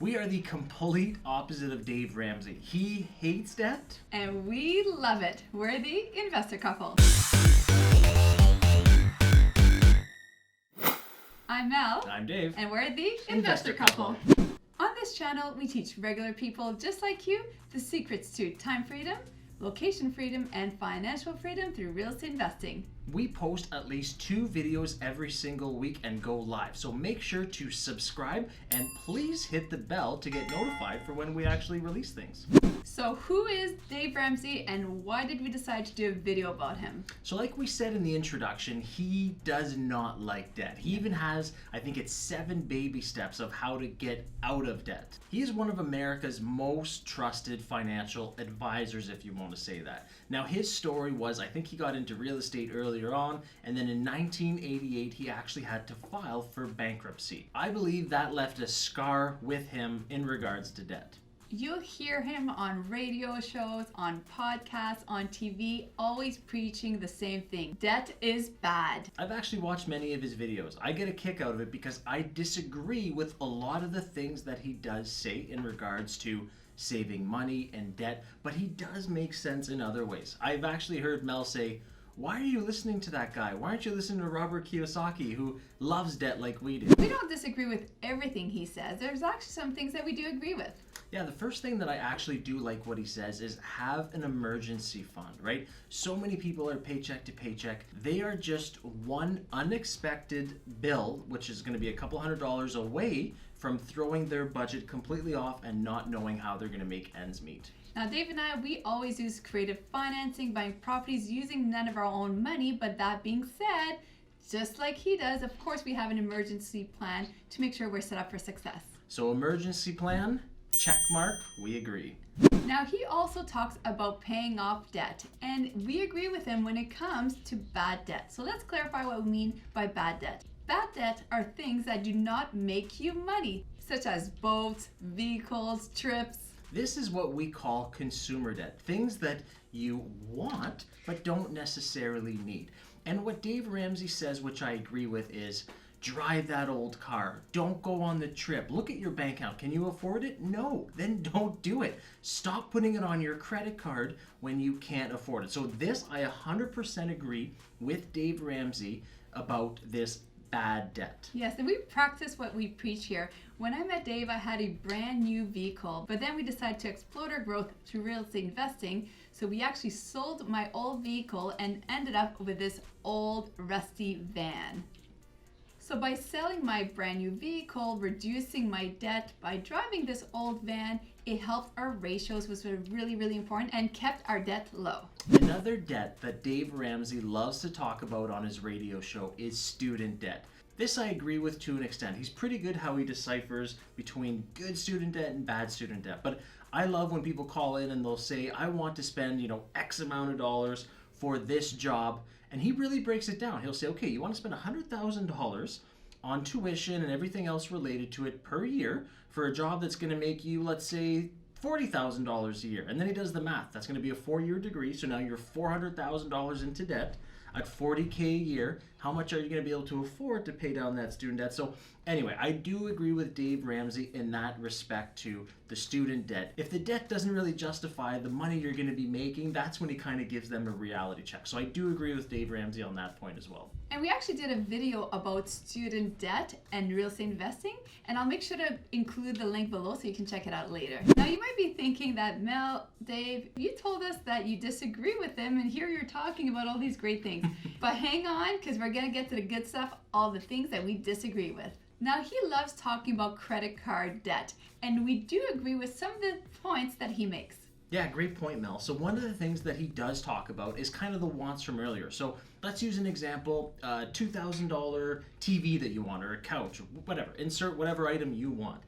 We are the complete opposite of Dave Ramsey. He hates debt. And we love it. We're the investor couple. I'm Mel. I'm Dave. And we're the investor couple. On this channel, we teach regular people just like you the secrets to time freedom, location freedom, and financial freedom through real estate investing. We post at least 2 videos every single week and go live. So make sure to subscribe and please hit the bell to get notified for when we actually release things. So who is Dave Ramsey and why did we decide to do a video about him? So like we said in the introduction, he does not like debt. He even has, I think it's 7 baby steps of how to get out of debt. He is one of America's most trusted financial advisors, if you want to say that. Now his story was, I think he got into real estate earlier on, and then in 1988 he actually had to file for bankruptcy. I believe that left a scar with him in regards to debt. You'll hear him on radio shows, on podcasts, on TV, always preaching the same thing. Debt is bad. I've actually watched many of his videos. I get a kick out of it because I disagree with a lot of the things that he does say in regards to saving money and debt, but he does make sense in other ways. I've actually heard Mel say, why are you listening to that guy? Why aren't you listening to Robert Kiyosaki, who loves debt like we do? We don't disagree with everything he says. There's actually some things that we do agree with. Yeah, the first thing that I actually do like what he says is have an emergency fund, right? So many people are paycheck to paycheck. They are just one unexpected bill, which is going to be a couple $100s away from throwing their budget completely off and not knowing how they're going to make ends meet. Now, Dave and I, we always use creative financing, buying properties using none of our own money. But that being said, just like he does, of course, we have an emergency plan to make sure we're set up for success. So emergency plan, check mark, we agree. Now, he also talks about paying off debt, and we agree with him when it comes to bad debt. So let's clarify what we mean by bad debt. Bad debt are things that do not make you money, such as boats, vehicles, trips. This is what we call consumer debt, things that you want but don't necessarily need. And what Dave Ramsey says, which I agree with, is drive that old car. Don't go on the trip. Look at your bank account. Can you afford it? No, then don't do it. Stop putting it on your credit card when you can't afford it. So this, I 100% agree with Dave Ramsey about this bad debt. Yes, and we practice what we preach here. When I met Dave, I had a brand new vehicle, but then we decided to explode our growth through real estate investing. So we actually sold my old vehicle and ended up with this old rusty van. So by selling my brand new vehicle, reducing my debt, by driving this old van, it helped our ratios, which were really, really important, and kept our debt low. Another debt that Dave Ramsey loves to talk about on his radio show is student debt. This I agree with to an extent. He's pretty good how he deciphers between good student debt and bad student debt. But I love when people call in and they'll say, I want to spend, X amount of dollars for this job. And he really breaks it down. He'll say, okay, you want to spend $100,000 on tuition and everything else related to it per year for a job that's going to make you, let's say, $40,000 a year. And then he does the math. That's going to be a 4-year degree. So now you're $400,000 into debt at $40K a year. How much are you going to be able to afford to pay down that student debt? So anyway, I do agree with Dave Ramsey in that respect to the student debt. If the debt doesn't really justify the money you're going to be making, that's when he kind of gives them a reality check. So I do agree with Dave Ramsey on that point as well. And we actually did a video about student debt and real estate investing, and I'll make sure to include the link below so you can check it out later. Now you might be thinking that, Mel, Dave, you told us that you disagree with him, and here you're talking about all these great things. But hang on, because we're going to get to the good stuff, all the things that we disagree with. Now, he loves talking about credit card debt, and we do agree with some of the points that he makes. Yeah, great point, Mel. So one of the things that he does talk about is kind of the wants from earlier. So let's use an example, $2,000 TV that you want, or a couch, or whatever. Insert whatever item you want.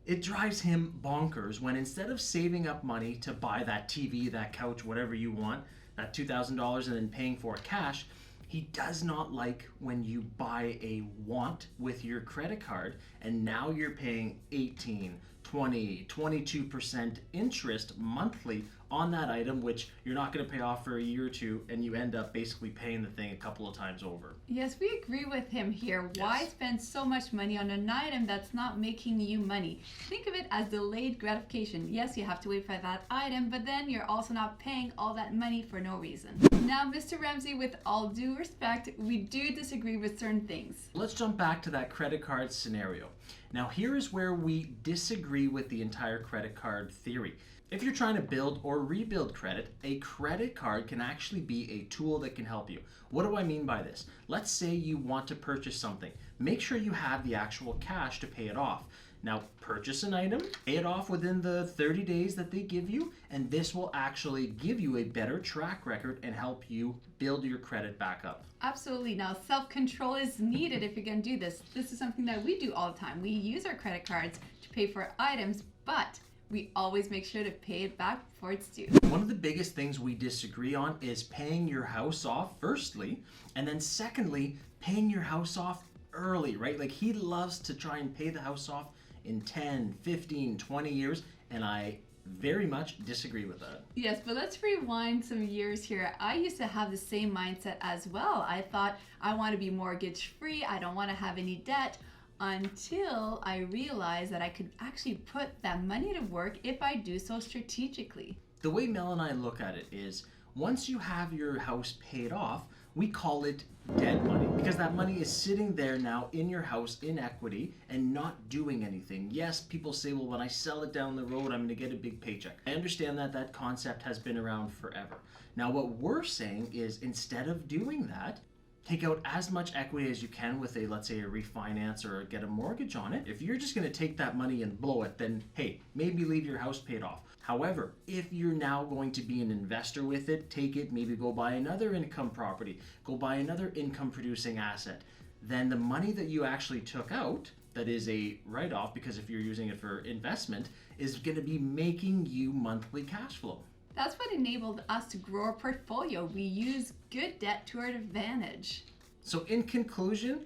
It drives him bonkers when instead of saving up money to buy that TV, that couch, whatever you want, that $2,000 and then paying for it cash, he does not like when you buy a want with your credit card and now you're paying 18, 20, 22% interest monthly on that item, which you're not going to pay off for a year or two, and you end up basically paying the thing a couple of times over. Yes, we agree with him here. Why Yes. spend so much money on an item that's not making you money? Think of it as delayed gratification. Yes, you have to wait for that item, but then you're also not paying all that money for no reason. Now, Mr. Ramsey, with all due respect, we do disagree with certain things. Let's jump back to that credit card scenario. Now, here is where we disagree with the entire credit card theory. If you're trying to build or rebuild credit, a credit card can actually be a tool that can help you. What do I mean by this? Let's say you want to purchase something. Make sure you have the actual cash to pay it off. Now, purchase an item, pay it off within the 30 days that they give you, and this will actually give you a better track record and help you build your credit back up. Absolutely. Now, self-control is needed if you're going to do this. This is something that we do all the time. We use our credit cards to pay for items, but we always make sure to pay it back before it's due. One of the biggest things we disagree on is paying your house off firstly, and then secondly, paying your house off early, right? Like he loves to try and pay the house off in 10, 15, 20 years, and I very much disagree with that. Yes, but let's rewind some years here. I used to have the same mindset as well. I thought I want to be mortgage free. I don't want to have any debt, until I realized that I could actually put that money to work if I do so strategically. The way Mel and I look at it is, once you have your house paid off, we call it dead money, because that money is sitting there now in your house in equity and not doing anything. Yes, people say, well, when I sell it down the road, I'm going to get a big paycheck. I understand that that concept has been around forever. Now, what we're saying is, instead of doing that, take out as much equity as you can with a, let's say, a refinance or get a mortgage on it. If you're just going to take that money and blow it, then hey, maybe leave your house paid off. However, if you're now going to be an investor with it, take it, maybe go buy another income property, go buy another income producing asset, then the money that you actually took out, that is a write-off, because if you're using it for investment, is going to be making you monthly cash flow. That's what enabled us to grow our portfolio. We use good debt to our advantage. So in conclusion,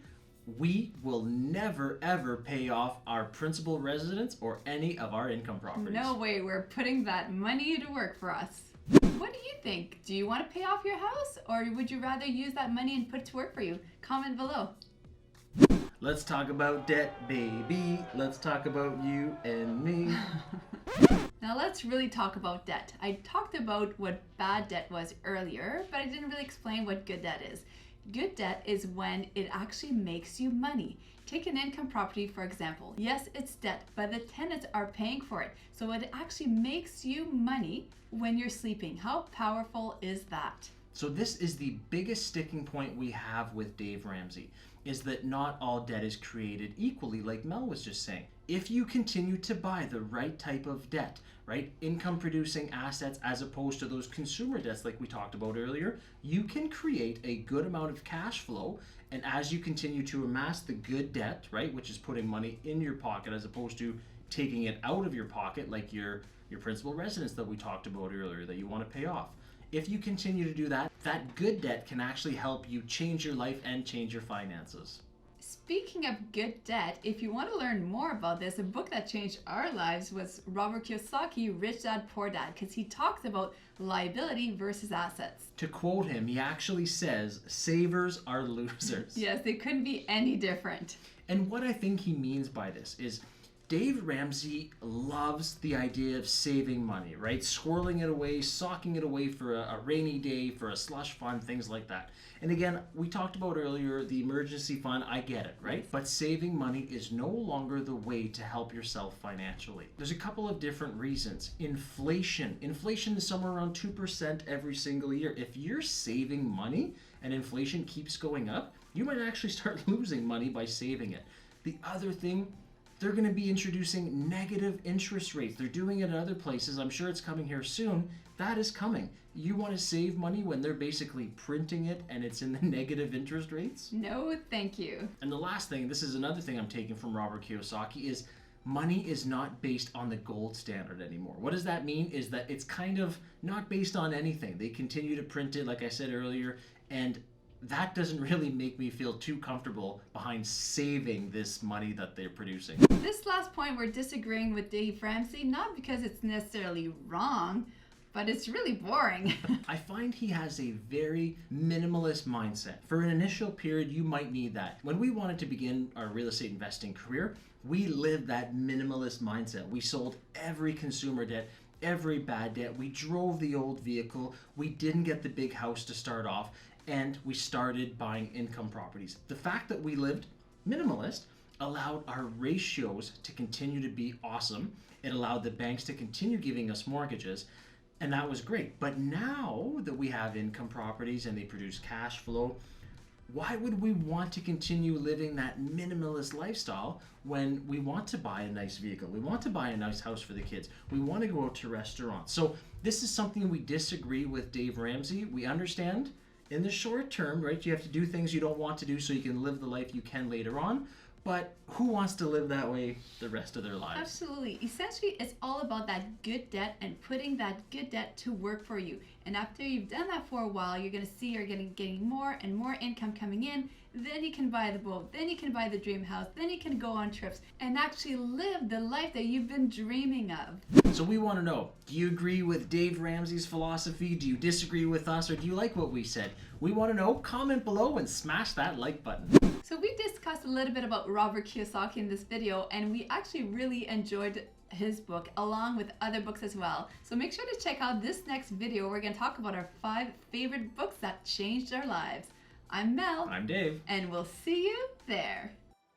we will never ever pay off our principal residence or any of our income properties. No way, we're putting that money to work for us. What do you think? Do you want to pay off your house, or would you rather use that money and put it to work for you? Comment below. Let's talk about debt, baby. Let's talk about you and me. Now let's really talk about debt. I talked about what bad debt was earlier, but I didn't really explain what good debt is. Good debt is when it actually makes you money. Take an income property, for example. Yes, it's debt, but the tenants are paying for it. So it actually makes you money when you're sleeping. How powerful is that? So this is the biggest sticking point we have with Dave Ramsey, is that not all debt is created equally, like Mel was just saying. If you continue to buy the right type of debt, right, income producing assets as opposed to those consumer debts like we talked about earlier, you can create a good amount of cash flow. And as you continue to amass the good debt, right, which is putting money in your pocket as opposed to taking it out of your pocket, like your principal residence that we talked about earlier that you want to pay off. If you continue to do that, that good debt can actually help you change your life and change your finances. Speaking of good debt, if you want to learn more about this, a book that changed our lives was Robert Kiyosaki, Rich Dad, Poor Dad, because he talks about liability versus assets. To quote him, he actually says, savers are losers. Yes, they couldn't be any different. And what I think he means by this is, Dave Ramsey loves the idea of saving money, right? Squirreling it away, socking it away for a rainy day, for a slush fund, things like that. And again, we talked about earlier, the emergency fund, I get it, right? But saving money is no longer the way to help yourself financially. There's a couple of different reasons. Inflation is somewhere around 2% every single year. If you're saving money and inflation keeps going up, you might actually start losing money by saving it. The other thing, they're going to be introducing negative interest rates. They're doing it in other places. I'm sure it's coming here soon. That is coming. You want to save money when they're basically printing it and it's in the negative interest rates? No, thank you. And the last thing, this is another thing I'm taking from Robert Kiyosaki, is money is not based on the gold standard anymore. What does that mean? Is that it's kind of not based on anything. They continue to print it, like I said earlier, and that doesn't really make me feel too comfortable behind saving this money that they're producing. This last point, we're disagreeing with Dave Ramsey, not because it's necessarily wrong, but it's really boring. I find he has a very minimalist mindset. For an initial period, you might need that. When we wanted to begin our real estate investing career, we lived that minimalist mindset. We sold every consumer debt, every bad debt. We drove the old vehicle. We didn't get the big house to start off, and we started buying income properties. The fact that we lived minimalist allowed our ratios to continue to be awesome. It allowed the banks to continue giving us mortgages, and that was great. But now that we have income properties and they produce cash flow, why would we want to continue living that minimalist lifestyle when we want to buy a nice vehicle? We want to buy a nice house for the kids. We want to go out to restaurants. So this is something we disagree with Dave Ramsey. We understand in the short term, right? You have to do things you don't want to do so you can live the life you can later on. But who wants to live that way the rest of their lives? Absolutely. Essentially, it's all about that good debt and putting that good debt to work for you. And after you've done that for a while, you're going to see you're getting more and more income coming in. Then you can buy the boat. Then you can buy the dream house. Then you can go on trips and actually live the life that you've been dreaming of. So we want to know, do you agree with Dave Ramsey's philosophy? Do you disagree with us? Or do you like what we said? We want to know. Comment below and smash that like button. So we discussed a little bit about Robert Kiyosaki in this video, and we actually really enjoyed his book along with other books as well. So make sure to check out this next video. We're going to talk about our 5 favorite books that changed our lives. I'm Mel. I'm Dave. And we'll see you there.